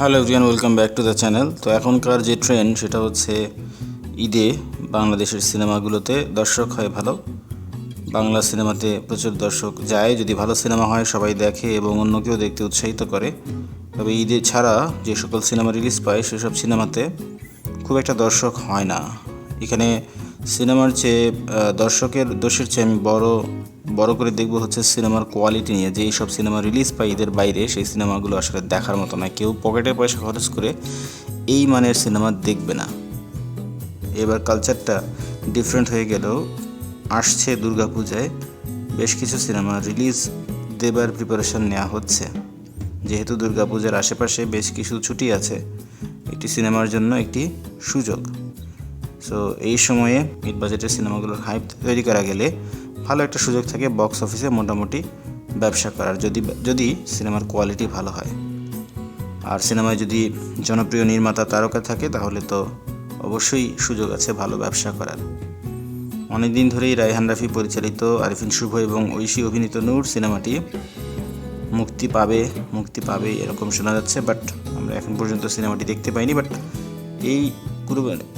Hello everyone, welcome back to the channel. তো এখনকার যে ট্রেন্ড সেটা হচ্ছে ঈদে বাংলাদেশের সিনেমাগুলোতে দর্শক হয় ভালো। বাংলা সিনেমাতে প্রচুর দর্শক যায়, যদি ভালো সিনেমা হয় সবাই দেখে এবং অন্যকেও দেখতে উৎসাহিত করে। তবে ঈদে ছাড়া যে সকল সিনেমা রিলিজ পায় সেসব সিনেমাতে খুব একটা দর্শক হয় না। এখানে সিনেমার চেয়ে দর্শকের দোষের চেয়ে আমি বড় করে দেখব হচ্ছে সিনেমার কোয়ালিটি নিয়ে। যে সব সিনেমা রিলিজ পায় ঈদের বাইরে সেই সিনেমাগুলো আসলে দেখার মতো নয়। কেউ পকেটের পয়সা খরচ করে এই মানের সিনেমা দেখবে না। এবার কালচারটা ডিফারেন্ট হয়ে গেলেও আসছে দুর্গাপূজায় বেশ কিছু সিনেমা রিলিজ দেবার প্রিপারেশন নেওয়া হচ্ছে। যেহেতু দুর্গাপূজার আশেপাশে বেশ কিছু ছুটি আছে, একটি সিনেমার জন্য একটি সুযোগ। সো এই সময়ে মিড বাজেটের সিনেমাগুলোর হাইপ তৈরি করা গেলে ভালো একটা সুযোগ থাকে বক্স অফিসে মোটামুটি ব্যবসা করার, যদি সিনেমার কোয়ালিটি ভালো হয়। আর সিনেমায় যদি জনপ্রিয় নির্মাতা তারকা থাকে তাহলে তো অবশ্যই সুযোগ আছে ভালো ব্যবসা করার। অনেকদিন ধরেই রায়হান রাফি পরিচালিত, আরিফিন শুভ এবং ঐশী অভিনীত নূর সিনেমাটি মুক্তি পাবে এরকম শোনা যাচ্ছে, বাট আমরা এখন পর্যন্ত সিনেমাটি দেখতে পাইনি। বাট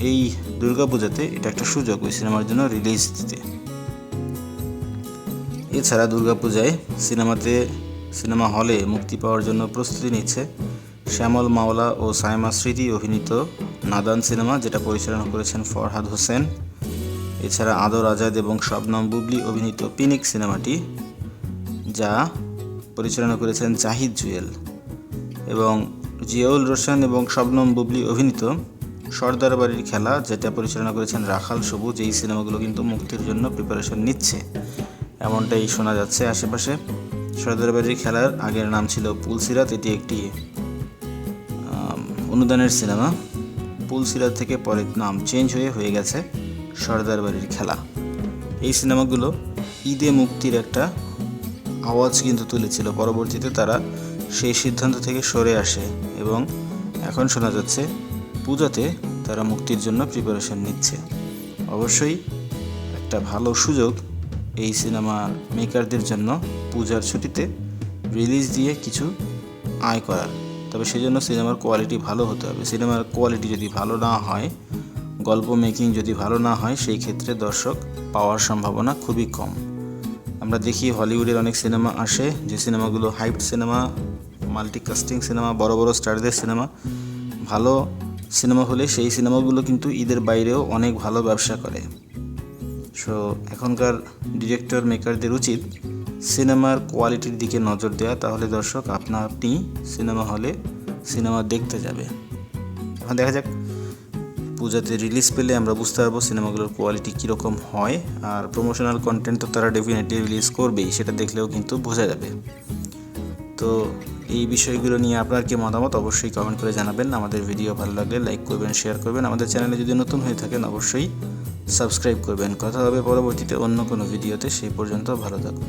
এই দুর্গাপূজাতে এটা একটা সুযোগ ওই সিনেমার জন্য রিলিজ দিতে। এছাড়া দুর্গাপূজায় সিনেমা হলে মুক্তি পাওয়ার জন্য প্রস্তুতি নিচ্ছে শ্যামল মাওলা ও সাইমা স্মৃতি অভিনীত নাদান সিনেমা, যেটা পরিচালনা করেছেন ফরহাদ হোসেন। এছাড়া আদর আজাদ এবং শবনম বুবলি অভিনীত পিনিক সিনেমাটি, যা পরিচালনা করেছেন জাহিদ জুয়েল, এবং জিয়াউল রোশন এবং শবনম বুবলি অভিনীত সর্দার বাড়ির খেলা, যেটা পরিচালনা করেছেন রাখাল সবুজ। এই সিনেমাগুলো কিন্তু মুক্তির জন্য প্রিপারেশন নিচ্ছে এমনটাই শোনা যাচ্ছে আশেপাশে। সর্দার বাড়ির খেলার আগের নাম ছিল পুলসিরাত, এটি একটি অনুদানের সিনেমা। পুলসিরাত থেকে পরে নাম চেঞ্জ হয়ে গেছে সর্দার বাড়ির খেলা। এই সিনেমাগুলো ঈদে মুক্তির একটা আওয়াজ কিন্তু তুলেছিল, পরবর্তীতে তারা সেই সিদ্ধান্ত থেকে সরে আসে এবং এখন শোনা যাচ্ছে পূজাতে তারা মুক্তির জন্য প্রিপারেশন নিচ্ছে। অবশ্যই একটা ভালো সুযোগ এই সিনেমা মেকারদের জন্য পূজার ছুটিতে রিলিজ দিয়ে কিছু আয় করার। তবে সেজন্য সিনেমার কোয়ালিটি ভালো হতে হবে। সিনেমার কোয়ালিটি যদি ভালো না হয়, গল্প মেকিং যদি ভালো না হয়, সেই ক্ষেত্রে দর্শক পাওয়ার সম্ভাবনা খুবই কম। আমরা দেখি হলিউডের অনেক সিনেমা আসে, যে সিনেমাগুলো হাইপড সিনেমা, মাল্টিকাস্টিং সিনেমা, বড় বড় স্টারদের সিনেমা। ভালো সিনেমা হলে সেই সিনেমাগুলো কিন্তু ঈদের বাইরেও অনেক ভালো ব্যবসা করে। সো এখনকার ডিরেক্টর মেকারদের উচিত সিনেমার কোয়ালিটির দিকে নজর দেওয়া, তাহলে দর্শক আপনি সিনেমা হলে সিনেমা দেখতে যাবে। এখন দেখা যাক পূজাতে রিলিজ পেলে আমরা বুঝতে পারবো সিনেমাগুলোর কোয়ালিটি কীরকম হয়। আর প্রমোশনাল কন্টেন্ট তো তারা ডেফিনেটলি রিলিজ করবেই, সেটা দেখলেও কিন্তু বোঝা যাবে। তো এই বিষয়গুলো নিয়ে আপনার কি মতামত অবশ্যই কমেন্ট করে জানাবেন। আমাদের ভিডিও ভালো লাগলে লাইক করবেন, শেয়ার করবেন। আমাদের চ্যানেলে যদি নতুন হয়ে থাকেন অবশ্যই সাবস্ক্রাইব করবেন। কথা হবে পরবর্তীতে অন্য কোনো ভিডিওতে। সেই পর্যন্ত ভালো থাকুন।